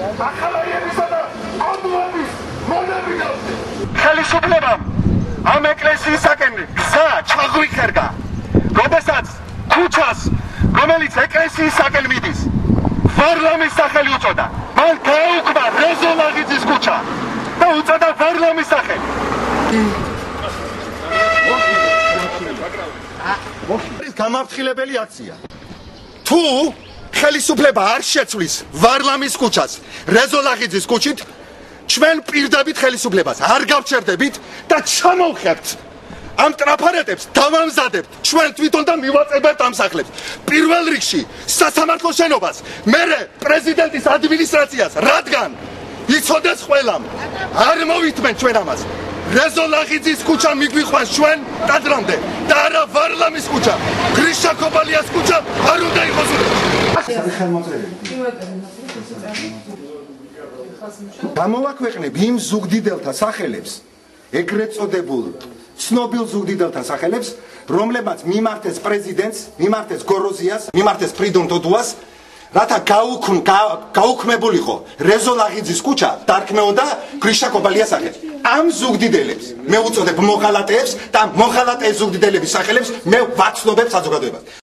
ახალაიებისა და ოდლობის მონებიდავზე. ხელისუფლებამ ამ ეკლესიისაკენ გზა ჩაღვიხერგა, როდესაც ქუჩას, რომელიც ეკლესიისაკენ მიდის, ვარლამის სახელი უწოდა. მან გაუქმა რეზოლაღიძის ქუჩა და უწოდა ვარლამის სახელი. გამაფრთხილებელი აქცია. თუ ხელისუფლება არ შეცვლის ვარლამის ქუჩას რეზოლაღიძის ქუჩით, ჩვენ პირდებით ხელისუფლებას არ გავჩერდებით და ჩამოვხებთ ამ ტრაფარეტებს, დავამზადებთ ჩვენ თვითონ და მივაწებებთ ამ სახლებს. პირველ რიგში სასამართლო შენობას, მერე პრეზიდენტის ადმინისტრაციას, რადგან იცოდეს ყველამ, არ მოვითმენ ჩვენ ამას. რეზოლაღიძის ქუჩა მიგვიყვანს ჩვენ ტაძრამდე და არა ვარლამის ქუჩა. გრიშა კობალიას ქუჩა არ უნდა იყოს. გამოვაქვეყნებ იმ ზუგდიდელთა სახელებს, ეგრეთ წოდებულ ცნობილ ზუგდიდელთა სახელებს, რომლებმაც მიმართეს პრეზიდენტს, მიმართეს გოროზიას, მიმართეს ფრიდონ დოდუას, რათა გაუქმებულიყო რეზოლაღიძის ქუჩა, დარქმეოდა გრიშა კობალიას სახელი. ამ ზუგდიდელებს მე უწოდებ მოღალატეებს და მოღალატე ზუგდიდელების სახელებს მე ვაცნობებ საზოგადოებას.